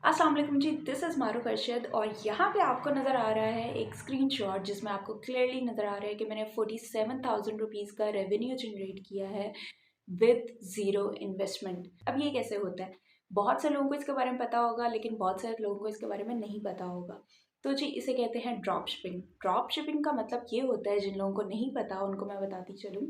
अस्सलाम वालेकुम जी, this is मारूफ अरशद और यहाँ पे आपको नज़र आ रहा है एक स्क्रीनशॉट जिसमें आपको क्लियरली नज़र आ रहा है कि मैंने 47,000 रुपीज़ का रेवेन्यू जनरेट किया है विद ज़ीरो इन्वेस्टमेंट। अब ये कैसे होता है? बहुत से लोगों को इसके बारे में पता होगा लेकिन बहुत सारे लोगों को इसके बारे में नहीं पता होगा। तो जी इसे कहते हैं ड्रॉप शिपिंग। ड्रॉप शिपिंग का मतलब ये होता है, जिन लोगों को नहीं पता उनको मैं बताती चलूँ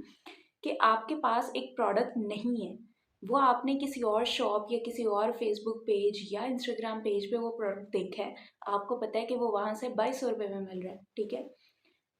कि आपके पास एक प्रोडक्ट नहीं है, वो आपने किसी और शॉप या किसी और फेसबुक पेज या इंस्टाग्राम पेज पे वो प्रोडक्ट देखा है, आपको पता है कि वो वहाँ से 2200 रुपये में मिल रहा है, ठीक है।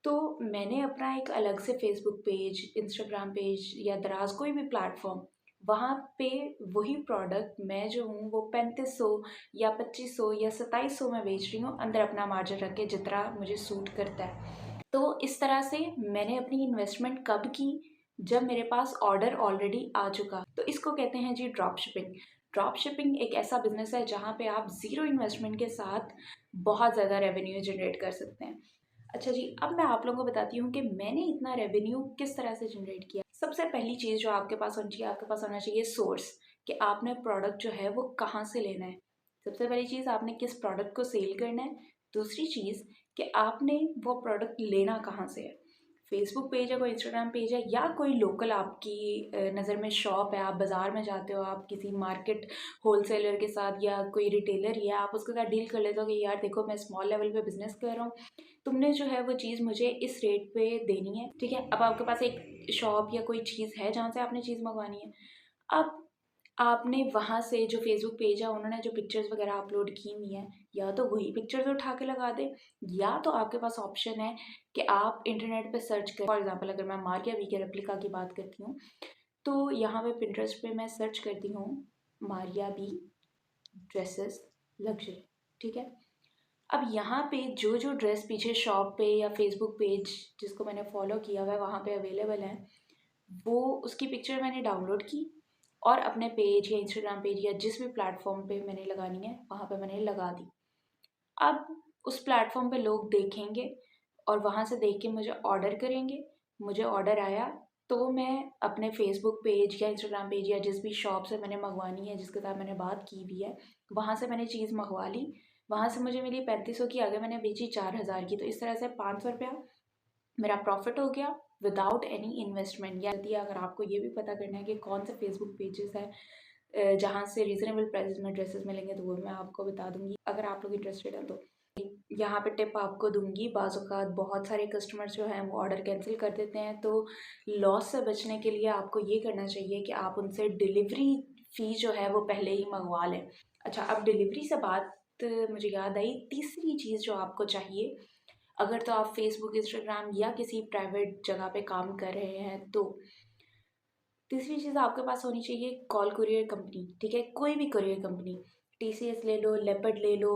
तो मैंने अपना एक अलग से फेसबुक पेज, इंस्टाग्राम पेज या दराज कोई भी प्लेटफॉर्म, वहाँ पे वही प्रोडक्ट मैं जो हूँ वो 3500 या 2500 या 2700 में बेच रही हूँ, अंदर अपना मार्जिन रख के जितना मुझे सूट करता है। तो इस तरह से मैंने अपनी इन्वेस्टमेंट कब की? जब मेरे पास ऑर्डर ऑलरेडी आ चुका। तो इसको कहते हैं जी ड्रॉप शिपिंग। ड्रॉप शिपिंग एक ऐसा बिजनेस है जहाँ पे आप ज़ीरो इन्वेस्टमेंट के साथ बहुत ज़्यादा रेवेन्यू जनरेट कर सकते हैं। अच्छा जी, अब मैं आप लोगों को बताती हूँ कि मैंने इतना रेवेन्यू किस तरह से जनरेट किया। सबसे पहली चीज़ जो आपके पास होनी चाहिए, आपके पास होना चाहिए सोर्स, कि आपने प्रोडक्ट जो है वो कहाँ से लेना है। सबसे पहली चीज़, आपने किस प्रोडक्ट को सेल करना है। दूसरी चीज़ कि आपने वो प्रोडक्ट लेना कहाँ से है। फेसबुक पेज है, कोई इंस्टाग्राम पेज है, या कोई लोकल आपकी नज़र में शॉप है, आप बाज़ार में जाते हो, आप किसी मार्केट होलसेलर के साथ या कोई रिटेलर ही है, आप उसके साथ डील कर लेते हो कि यार देखो मैं स्मॉल लेवल पे बिजनेस कर रहा हूँ, तुमने जो है वो चीज़ मुझे इस रेट पे देनी है, ठीक है। अब आपके पास एक शॉप या कोई चीज़ है जहाँ से आपने चीज़ मंगवानी है। अब आपने वहाँ से जो फेसबुक पेज है, उन्होंने जो पिक्चर्स वगैरह अपलोड की हुई हैं, या तो वही पिक्चर्स उठा के लगा दें, या तो आपके पास ऑप्शन है कि आप इंटरनेट पे सर्च करें। फॉर एग्जांपल अगर मैं मारिया वी के रेप्लिका की बात करती हूँ, तो यहाँ पे पिंटरेस्ट पे मैं सर्च करती हूँ मारिया बी ड्रेसेस लग्जरी, ठीक है। अब यहाँ पे जो जो ड्रेस पीछे शॉप पे या फेसबुक पेज जिसको मैंने फॉलो किया हुआ है वहाँ पे अवेलेबल है, वो उसकी पिक्चर मैंने डाउनलोड की और अपने पेज या इंस्टाग्राम पेज या जिस भी प्लेटफॉर्म पे मैंने लगानी है वहाँ पे मैंने लगा दी। अब उस प्लेटफॉर्म पे लोग देखेंगे और वहाँ से देख के मुझे ऑर्डर करेंगे। मुझे ऑर्डर आया तो मैं अपने फेसबुक पेज या इंस्टाग्राम पेज या जिस भी शॉप से मैंने मंगवानी है, जिसके साथ मैंने बात की हुई है, वहाँ से मैंने चीज़ मंगवा ली। वहाँ से मुझे मिली 3500 की, आगे मैंने बेची 4000 की। तो इस तरह से 500 रुपया मेरा प्रॉफिट हो गया विदाउट एनी इन्वेस्टमेंट। या यदि अगर आपको ये भी पता करना है कि कौन से फेसबुक पेजेस है जहाँ से रीज़नेबल प्राइसेस में ड्रेसेस मिलेंगे, तो वो मैं आपको बता दूंगी अगर आप लोग इंटरेस्टेड हैं तो। यहाँ पे टिप आपको दूंगी, बाज़ औक़ात बहुत सारे कस्टमर्स जो हैं वो ऑर्डर कैंसिल कर देते हैं, तो लॉस से बचने के लिए आपको ये करना चाहिए कि आप उनसे डिलीवरी फ़ी जो है वो पहले ही मंगवा लें। अच्छा, अब डिलीवरी से बात मुझे याद आई, तीसरी चीज़ जो आपको चाहिए, अगर तो आप फेसबुक, इंस्टाग्राम या किसी प्राइवेट जगह पे काम कर रहे हैं, तो तीसरी चीज़ आपके पास होनी चाहिए कॉल कुरियर कंपनी, ठीक है। कोई भी कुरियर कंपनी, टीसीएस ले लो, लेपर्ड ले लो,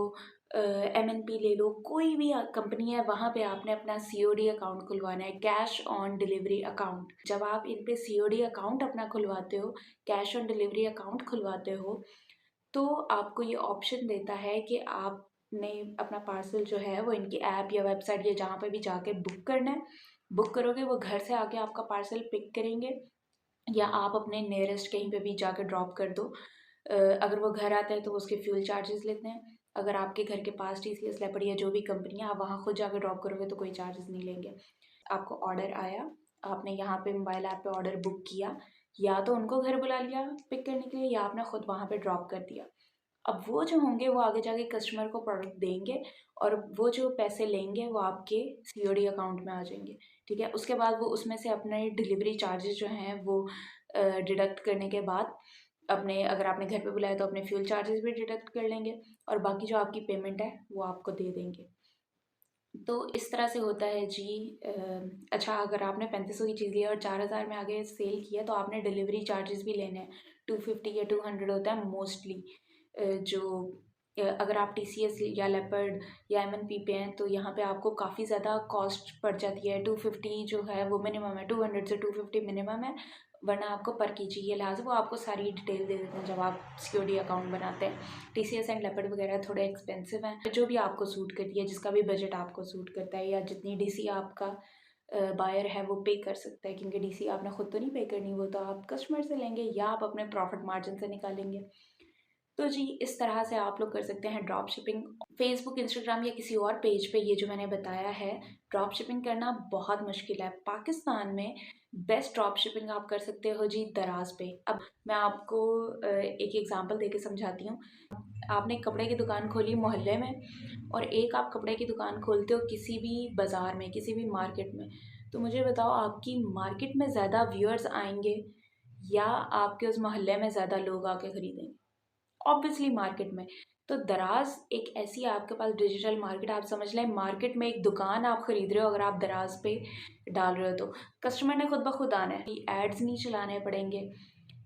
एमएनपी ले लो, कोई भी कंपनी है, वहाँ पे आपने अपना सीओडी अकाउंट खुलवाना है, कैश ऑन डिलीवरी अकाउंट। जब आप इन पे सीओडी अकाउंट अपना खुलवाते हो, कैश ऑन डिलीवरी अकाउंट खुलवाते हो, तो आपको ये ऑप्शन देता है कि आपने अपना पार्सल जो है वो इनकी ऐप या वेबसाइट या जहाँ पे भी जाके बुक करना है। बुक करोगे, वो घर से आके आपका पार्सल पिक करेंगे, या आप अपने नियरेस्ट कहीं पे भी जाकर ड्रॉप कर दो। अगर वो घर आता है तो उसके फ्यूल चार्जेस लेते हैं। अगर आपके घर के पास टीसीएस, लेपर्ड या जो भी कंपनी है, आप वहाँ खुद जाकर ड्रॉप करोगे तो कोई चार्जेस नहीं लेंगे। आपको ऑर्डर आया, आपने यहाँ पे मोबाइल ऐप पे ऑर्डर बुक किया, या तो उनको घर बुला लिया पिक करने के लिए, या आपने खुद वहाँ पे ड्रॉप कर दिया। अब वो जो होंगे वो आगे जाके कस्टमर को प्रोडक्ट देंगे, और वो जो पैसे लेंगे वो आपके सीओडी अकाउंट में आ जाएंगे, ठीक है। उसके बाद वो उसमें से अपने डिलीवरी चार्जेस जो हैं वो डिडक्ट करने के बाद, अपने अगर आपने घर पे बुलाया तो अपने फ्यूल चार्जेस भी डिडक्ट कर लेंगे, और बाकी जो आपकी पेमेंट है वो आपको दे देंगे। तो इस तरह से होता है जी। अच्छा, अगर आपने 3500 की चीज़ ली और 4000 में आगे सेल किया, तो आपने डिलीवरी चार्जेस भी लेने हैं। 250 या 200 होता है मोस्टली। जो अगर आप टीसीएस या लेपर्ड या एमएनपी पे हैं, तो यहाँ पे आपको काफ़ी ज़्यादा कॉस्ट पड़ जाती है। 250 जो है वो मिनिमम है, 200 से 250 मिनिमम है, वरना आपको पर केजी के लिहाज से वो आपको सारी डिटेल दे देते हैं जब आप सिक्योरिटी अकाउंट बनाते हैं। टीसीएस एंड लेपर्ड वगैरह थोड़े एक्सपेंसिव हैं, जो भी आपको सूट करती है, जिसका भी बजट आपको सूट करता है, या जितनी डीसी आपका बायर है वो पे कर सकता है, क्योंकि डीसी आपने खुद तो नहीं पे करनी, वो तो आप कस्टमर से लेंगे या आप अपने प्रॉफिट मार्जिन से निकालेंगे। तो जी इस तरह से आप लोग कर सकते हैं ड्रॉप शिपिंग। फेसबुक, इंस्टाग्राम या किसी और पेज पे ये जो मैंने बताया है ड्रॉप शिपिंग करना बहुत मुश्किल है। पाकिस्तान में बेस्ट ड्रॉप शिपिंग आप कर सकते हो जी दराज पे। अब मैं आपको एक एग्जांपल देके समझाती हूँ। आपने कपड़े की दुकान खोली मोहल्ले में और एक आप कपड़े की दुकान खोलते हो किसी भी बाज़ार में, किसी भी मार्केट में, तो मुझे बताओ आपकी मार्केट में ज़्यादा व्यूअर्स आएंगे या आपके उस मोहल्ले में ज़्यादा लोग आके खरीदेंगे? ऑब्वियसली मार्केट में। तो दराज एक ऐसी आपके पास डिजिटल मार्केट, आप समझ लें मार्केट में एक दुकान आप खरीद रहे हो अगर आप दराज पे डाल रहे हो तो कस्टमर ने खुद ब खुद आना है, एड्स नहीं चलाने पड़ेंगे।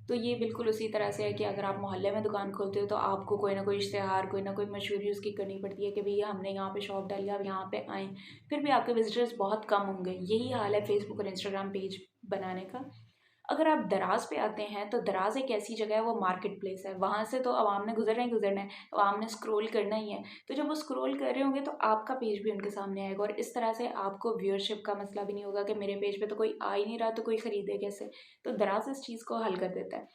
तो ये बिल्कुल उसी तरह से है कि अगर आप मोहल्ले में दुकान खोलते हो तो आपको कोई ना कोई इश्तेहार, कोई ना कोई मशहूरी उसकी करनी पड़ती है कि भैया हमने यहाँ पे शॉप डाली, आप यहाँ पे आएँ। फिर भी आपके विजिटर्स बहुत कम होंगे। यही हाल है फेसबुक और इंस्टाग्राम पेज बनाने का। अगर आप दराज पे आते हैं तो दराज एक ऐसी जगह है, वो मार्केट प्लेस है, वहाँ से तो आवाम ने गुजरना ही गुजरना है, आवाम ने स्क्रॉल करना ही है। तो जब वो स्क्रॉल कर रहे होंगे तो आपका पेज भी उनके सामने आएगा और इस तरह से आपको व्यूअरशिप का मसला भी नहीं होगा कि मेरे पेज पे तो कोई आ ही नहीं रहा तो कोई ख़रीदे कैसे। तो दराज इस चीज़ को हल कर देता है।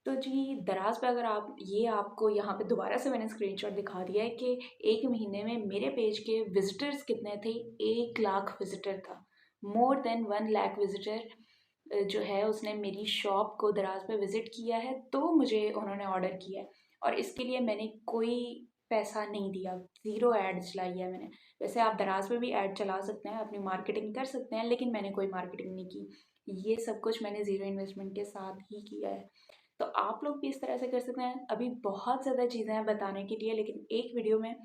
तो जी दराज पे अगर आप ये आपको यहाँ पे दोबारा से मैंने स्क्रीनशॉट दिखा दिया है कि एक महीने में मेरे पेज के विजिटर्स कितने थे, 1 लाख विजिटर था। मोर देन 1 लाख विजिटर जो है उसने मेरी शॉप को दराज पे विज़िट किया है, तो मुझे उन्होंने ऑर्डर किया है और इसके लिए मैंने कोई पैसा नहीं दिया, ज़ीरो ऐड चलाई है मैंने। वैसे आप दराज पे भी ऐड चला सकते हैं, अपनी मार्केटिंग कर सकते हैं, लेकिन मैंने कोई मार्केटिंग नहीं की। ये सब कुछ मैंने ज़ीरो इन्वेस्टमेंट के साथ ही किया है। तो आप लोग भी इस तरह से कर सकते हैं। अभी बहुत ज़्यादा चीज़ें हैं बताने के लिए, लेकिन एक वीडियो में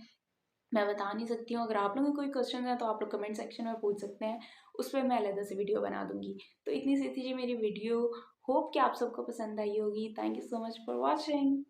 मैं बता नहीं सकती हूँ। अगर आप लोगों के कोई क्वेश्चन है तो आप लोग कमेंट सेक्शन में पूछ सकते हैं, उस पर मैं अलग से वीडियो बना दूंगी। तो इतनी सी थी जी मेरी वीडियो। होप कि आप सबको पसंद आई होगी। Thank you so much for watching.